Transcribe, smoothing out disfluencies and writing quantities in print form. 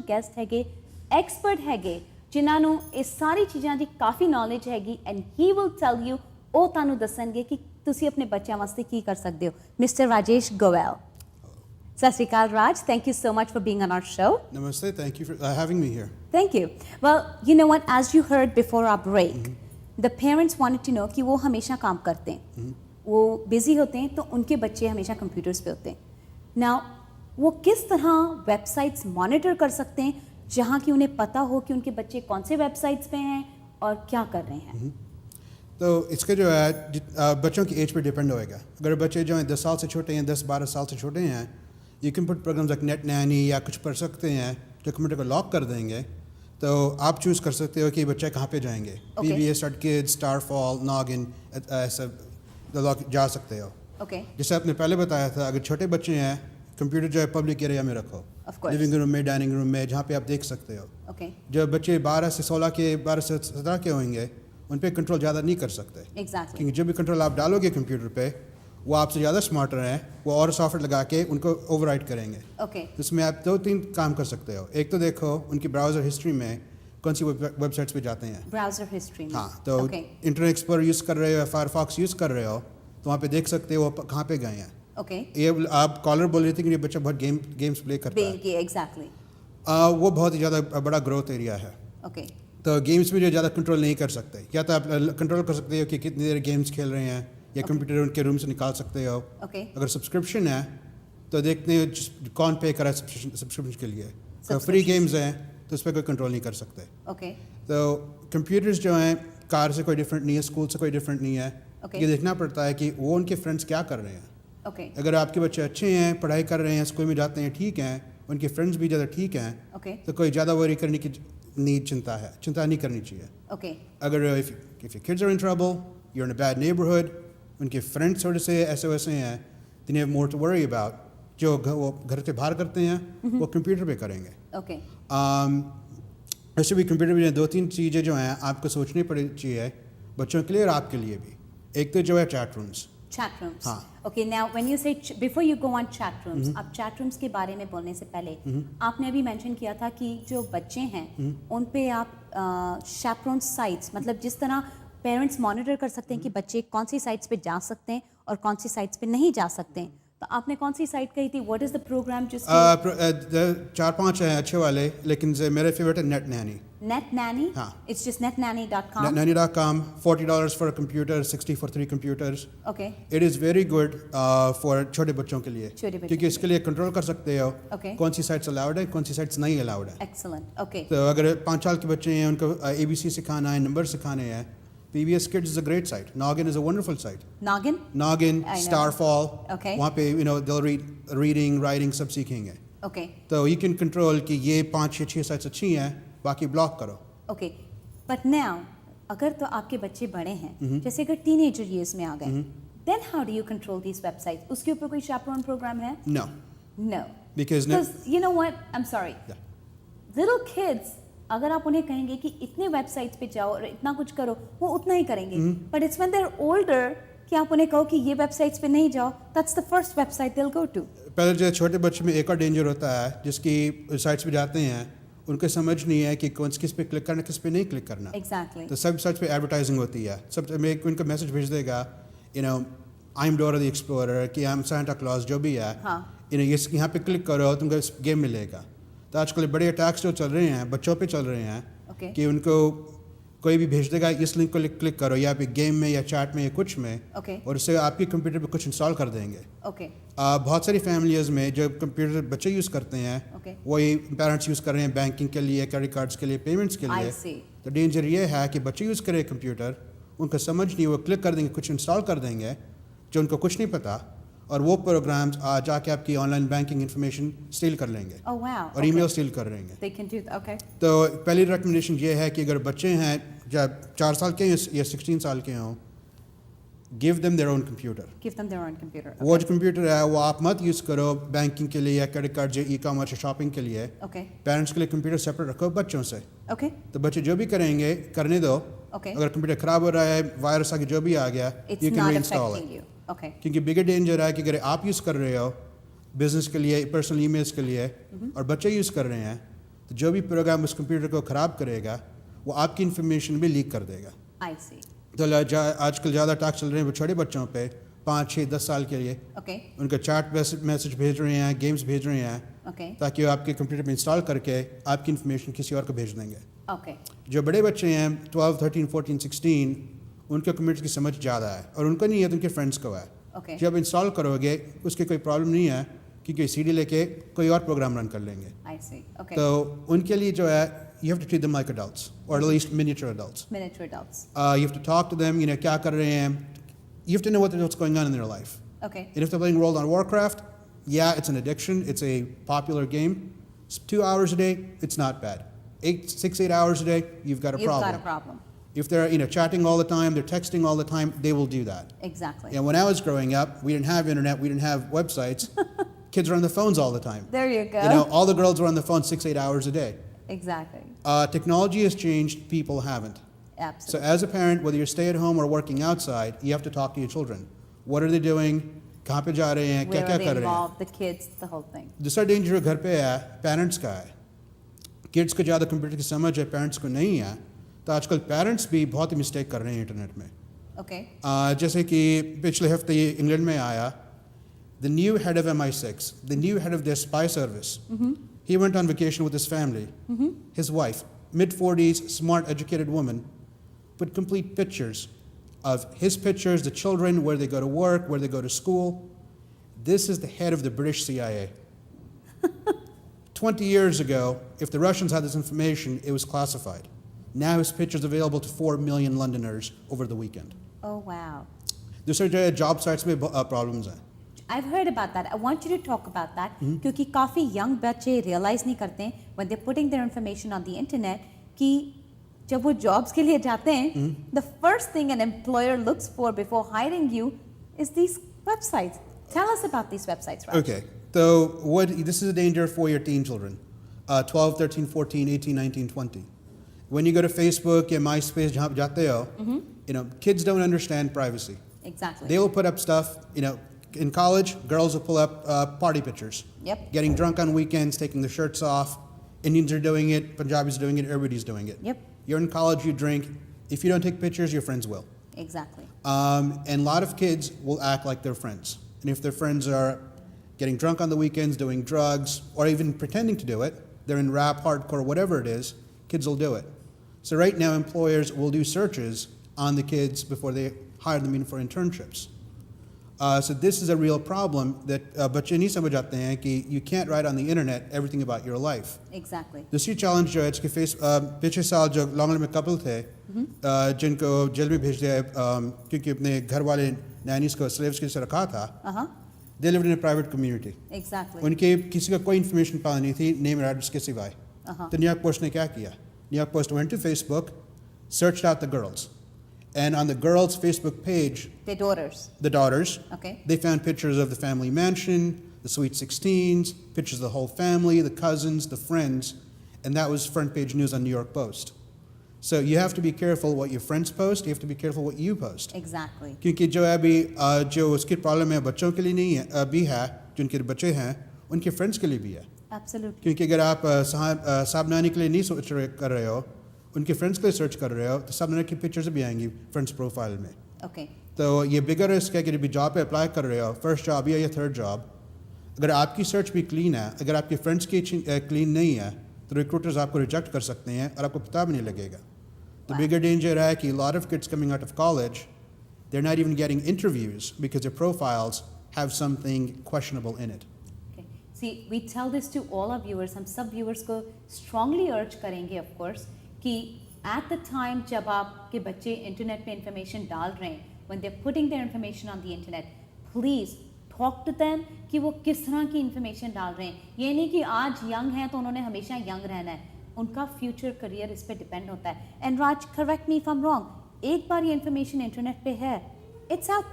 Guest ਹੈਗੇ expert ਹੈਗੇ ਜਿਨ੍ਹਾਂ ਨੂੰ ਇਹ ਸਾਰੀ ਚੀਜ਼ਾਂ ਦੀ ਕਾਫੀ ਨੌਲੇਜ ਹੈਗੀ and he will tell you ਉਹ ਤੁਹਾਨੂੰ ਦੱਸਣਗੇ ਕਿ ਤੁਸੀਂ ਆਪਣੇ ਬੱਚਿਆਂ ਵਾਸਤੇ ਕੀ ਕਰ ਸਕਦੇ ਹੋ ਮਿਸਟਰ ਰਾਜੇਸ਼ ਗੋਇਲ ਸਤਿ ਸ਼੍ਰੀ ਅਕਾਲ Raj thank you so much for being on our show Namaste, thank you for having me here. Thank you. Well, you know what, as you heard before our break, the parents wanted to know कि वो हमेशा काम करते हैं वो busy होते हैं तो उनके बच्चे हमेशा कंप्यूटर्स पे होते हैं नाउ वो किस तरह वेबसाइट्स मॉनिटर कर सकते हैं जहाँ की उन्हें पता हो कि उनके बच्चे कौन से वेबसाइट्स पे हैं और क्या कर रहे हैं तो इसके जो है बच्चों की एज पर डिपेंड होएगा अगर बच्चे जो हैं 10 साल से छोटे हैं 10-12 साल से छोटे हैं you can put programmes like net nanny या कुछ पढ़ सकते हैं जो कंप्यूटर को लॉक कर देंगे तो आप चूज़ कर सकते हो कि बच्चे कहाँ पे जाएंगे PBS Kids, Starfall, Noggin ऐसा लॉक जा सकते हो जैसे आपने पहले बताया था अगर छोटे बच्चे हैं कंप्यूटर जो है पब्लिक एरिया में रखो लिविंग रूम में डाइनिंग रूम में जहाँ पे आप देख सकते हो जब बच्चे 12 से 16 के 12 से 17 के होंगे उन पर कंट्रोल ज़्यादा नहीं कर सकते क्योंकि जो भी कंट्रोल आप डालोगे कंप्यूटर पे वो आपसे ज़्यादा स्मार्टर हैं वो और सॉफ्टवेयर लगा के उनको ओवरराइड करेंगे तो इसमें आप 2-3 काम कर सकते हो एक तो देखो उनकी ब्राउज़र हिस्ट्री में कौन सी वेबसाइट्स पे जाते हैं ब्राउज़र हिस्ट्री में हाँ तो इंटरनेट एक्सप्लोरर यूज़ कर रहे हो या फायरफॉक्स यूज़ कर रहे हो तो वहाँ पे देख सकते हो वो कहाँ पे गए हैं ये आप कॉलर बोल रही थी कि ये बच्चा बहुत गेम्स प्ले करता है एग्जैक्टली वो बहुत ही ज़्यादा बड़ा ग्रोथ एरिया है तो गेम्स में जो ज़्यादा कंट्रोल नहीं कर सकते या तो आप कंट्रोल कर सकते हो कि कितनी देर गेम्स खेल रहे हैं या कंप्यूटर उनके रूम से निकाल सकते हो अगर सब्सक्रिप्शन है तो देखते हो कौन पे करा सब्सक्रिप्शन के लिए तो फ्री गेम्स हैं तो उस पर कोई कंट्रोल नहीं कर सकते तो कंप्यूटर्स जो हैं कार से कोई डिफरेंट नहीं है स्कूल से कोई डिफरेंट नहीं है ये देखना पड़ता है कि वो उनके फ्रेंड्स क्या कर रहे हैं अगर आपके बच्चे अच्छे हैं पढ़ाई कर रहे हैं स्कूल में जाते हैं ठीक हैं उनके फ्रेंड्स भी ज़्यादा ठीक हैं तो कोई ज़्यादा वरी करने की चिंता नहीं करनी चाहिए अगर if your kids are in trouble you are in a bad neighbourhood उनके फ्रेंड्स थोड़े से ऐसे वैसे हैं they have more to worry about जो वो घर से बाहर करते हैं वो कंप्यूटर पे करेंगे वैसे भी कंप्यूटर में 2-3 चीज़ें जो हैं आपको सोचनी पड़ी चाहिए बच्चों के लिए और आपके लिए भी एक तो जो है chat rooms Okay, now when you say before you go on chat rooms, आप chat rooms के बारे में बोलने से पहले आपने अभी मेंशन किया था कि जो बच्चे हैं उन पे आप chaperone sites मतलब जिस तरह पेरेंट्स मॉनिटर कर सकते हैं कि बच्चे कौन सी साइट्स पे जा सकते हैं और कौन सी साइट्स पे नहीं जा सकते हैं तो आपने कौन सी साइट कही थी व्हाट इज द प्रोग्राम जिस 4-5 हैं अच्छे वाले लेकिन मेरे फेवरेट है नेट नैनी हाँ it's just netnanny.com netnanny.com $40 for a computer 60 for 3 computers it is very good for छोटे बच्चों के लिए क्योंकि इसके लिए कंट्रोल कर सकते हो कौन सी साइट्स अलाउड है कौन सी साइट्स नहीं अलाउड है excellent तो अगर 5 साल के बच्चे हैं उनको ABC सिखाना है नंबर सिखाने हैं PBS Kids is a great site. Noggin is a wonderful site. Noggin, Starfall. वहाँ पे they'll read reading, writing सब सीखेंगे. तो you can control कि ये 5-6 sites अच्छी हैं, बाकी ब्लॉक करो. But now अगर तो आपके बच्चे बड़े हैं, जैसे अगर teenager years में आ गए, then how do you control these websites? उसके ऊपर कोई chaperone program है? No. Because you know what? I'm sorry. Little kids अगर आप उन्हें कहेंगे कि इतने वेबसाइट्स पे जाओ और इतना कुछ करो वो उतना ही करेंगे but it's when they are older कि आप उन्हें कहो कि ये वेबसाइट्स पे नहीं जाओ that's the first website they will go to पहले जो छोटे बच्चे में एक और डेंजर होता है जिसकी साइट्स पे जाते हैं उनको समझ नहीं है कि कौन किस पे क्लिक करना किस पे नहीं क्लिक करना एग्जैक्टली तो सब साइट्स पे एडवर्टाइजिंग होती है सब में उनको मैसेज भेज देगा I am Dora the explorer कि आई एम सांता क्लॉज जो भी है यहाँ पे क्लिक करो तुमको गेम मिलेगा तो आजकल बड़े अटैक्स जो चल रहे हैं बच्चों पे चल रहे हैं कि उनको कोई भी भेज देगा इस लिंक को क्लिक करो या फिर गेम में या चैट में या कुछ में और उससे आपके कंप्यूटर पे कुछ इंस्टॉल कर देंगे बहुत सारी फैमिलीज़ में जो कंप्यूटर बच्चे यूज़ करते हैं वही पेरेंट्स यूज़ कर रहे हैं बैंकिंग के लिए क्रेडिट कार्ड्स के लिए पेमेंट्स के लिए तो डेंजर ये है कि बच्चे यूज़ करें कंप्यूटर उनको समझ नहीं वो क्लिक कर देंगे कुछ इंस्टॉल कर देंगे जो उनको कुछ नहीं पता और वो प्रोग्राम्स जाके आपकी ऑनलाइन बैंकिंग इन्फॉर्मेशन स्टील कर लेंगे और ईमेल स्टील कर लेंगे तो पहली रिकमेंडेशन ये है कि अगर बच्चे हैं जब 4 साल के या 16 साल के हों give them their own computer वो जो कंप्यूटर है वो आप मत यूज़ करो बैंकिंग के लिए या क्रेडिट कार्ड या ई-कॉमर्स या शॉपिंग के लिए पेरेंट्स के लिए कंप्यूटर सेपरेट रखो बच्चों से तो बच्चे जो भी करेंगे करने दो अगर कंप्यूटर ख़राब हो रहा है वायरस आगे जो भी आ गया यू कैन रीइंस्टॉल इट क्योंकि बिगर डेंजर है कि अगर आप यूज़ कर रहे हो बिजनेस के लिए पर्सनल ईमेल्स के लिए और बच्चे यूज़ कर रहे हैं तो जो भी प्रोग्राम उस कंप्यूटर को ख़राब करेगा वो आपकी इन्फॉर्मेशन भी लीक कर देगा। I see. तो आजकल ज़्यादा अटैक चल रहे हैं वो छोटे बच्चों पे 5, 6, 10 साल के लिए। Okay. उनका चैट मैसेज भेज रहे हैं, गेम्स भेज रहे हैं, Okay. ताकि वो आपके कंप्यूटर में इंस्टॉल करके आपकी इन्फॉर्मेशन किसी और को भेज देंगे। Okay. जो बड़े बच्चे हैं 12, 13, 14, 16 उनके कंप्यूटर की समझ ज़्यादा है और उनको नहीं है तो उनके फ्रेंड्स को है। Okay. जब इंस्टॉल करोगे उसकी कोई प्रॉब्लम नहीं है क्योंकि CD लेके कोई और प्रोग्राम रन कर लेंगे। I see. Okay. तो उनके लिए जो है you have to treat them like adults or at least miniature adults. Miniature adults. You have to talk to them, क्या कर रहे हैं. You have to know what's going on in their life. Okay. And if they're playing World on Warcraft, yeah, it's an addiction. It's a popular game. 2 hours a day, it's not bad. 6, 8 hours a day, you've got a problem. You've got a problem. If they're chatting all the time, they're texting all the time, they will do that. Exactly. And when I was growing up, we didn't have internet, we didn't have websites. Kids are on the phones all the time. There you go. All the girls were on the phone 6, 8 hours a day. Exactly. Technology has changed, people haven't. Absolutely. So as a parent, whether you're stay at home or working outside, you have to talk to your children. What are they doing? कहाँ पे जा रहे हैं? Where क्या are they कर रहे हैं? involved? The kids, the whole thing. दूसरा डेंजर घर पे है पेरेंट्स का है। किड्स को ज़्यादा कंप्यूटर की समझ है, पेरेंट्स को नहीं है, तो आजकल पेरेंट्स भी बहुत ही मिस्टेक कर रहे हैं इंटरनेट में। Okay. जैसे कि पिछले हफ्ते ये इंग्लैंड में आया, the new head of MI6, the new head of their spy service, he went on vacation with his family. His wife, mid-40s, smart, educated woman, put complete pictures of his pictures, the children, where they go to work, where they go to school. This is the head of the British CIA. 20 years ago, if the Russians had this information, it was classified. Now his picture's available to 4 million Londoners over the weekend. Oh, wow. दूसरे जो job sites में problems हैं. I've heard about that. I want you to talk about that क्योंकि काफ़ी young बच्चे realize नहीं करते हैं when they're putting their information on the internet कि जब वो jobs के लिए जाते हैं the first thing an employer looks for before hiring you is these websites. Tell us about these websites, Raj. Okay, so this is a danger for your teen children, 12, 13, 14, 18, 19, 20. When you go to Facebook या MySpace जहाँ जाते हो, kids don't understand privacy. Exactly. They will put up stuff, in college, girls will pull up party pictures. Yep. Getting drunk on weekends, taking their shirts off. Indians are doing it, Punjabis are doing it, everybody's doing it. Yep. You're in college, you drink. If you don't take pictures, your friends will. Exactly. And a lot of kids will act like their friends. And if their friends are getting drunk on the weekends, doing drugs, or even pretending to do it, they're in rap, hardcore, whatever it is, kids will do it. So right now, employers will do searches on the kids before they hire them in for internships. So this is a real problem that बच्चे नहीं समझ आते हैं कि you can't write on the internet everything about your life. Exactly. दूसरी challenge जो है कि पिछले साल जो लॉन्ग में कपल थे जिनको जेल में भेज दिया क्योंकि अपने घर वाले नैनीज को स्लेव्स के से रखा था, they lived in a private community. Exactly. उनके किसी का कोई इन्फॉर्मेशन पाना नहीं थी नेम और एड्रेस के सिवाय. तो न्यूयॉर्क पोस्ट ने क्या किया? New York Post went to Facebook, searched out the girls. And on the girls' Facebook page, Their daughters. the daughters, Okay. they found pictures of the family mansion, the Sweet 16s, pictures of the whole family, the cousins, the friends, and that was front page news on New York Post. So you have to be careful what your friends post, you have to be careful what you post. Exactly. क्योंकि जो अभी जो उसकी problem है बच्चों के लिए नहीं है भी है जो उनके बच्चे हैं उनके फ्रेंड्स के लिए भी है. Absolutely. क्योंकि अगर आप साबनानी के लिए नहीं सर्च कर रहे हो उनके फ्रेंड्स के लिए सर्च कर रहे हो तो साबनानी की पिक्चर्स भी आएंगी फ्रेंड्स प्रोफाइल में. Okay. तो ये बिगर रिस्क है कि जब जॉब पे अप्लाई कर रहे हो फर्स्ट जॉब या थर्ड जॉब अगर आपकी सर्च भी क्लीन है अगर आपके फ्रेंड्स की क्लीन नहीं है तो रिक्रूटर्स आपको रिजेक्ट कर सकते हैं और आपको पता भी नहीं लगेगा. The bigger danger है कि lot of kids coming out of college they're not even getting interviews because their profiles have something questionable in it. Okay. See, we tell this to all our viewers. हम सब viewers को strongly urge करेंगे, of course, कि at the time जब आपके बच्चे internet पे information डाल रहे हैं, when they're putting their information on the internet, please talk to them कि वो किस तरह की information डाल रहे हैं. ये नहीं कि आज young हैं तो उन्होंने हमेशा young रहना है. उनका future career इस पे depend होता है. And Raj, correct me if I'm wrong. एक बार ये information इंटरनेट पे है, it's out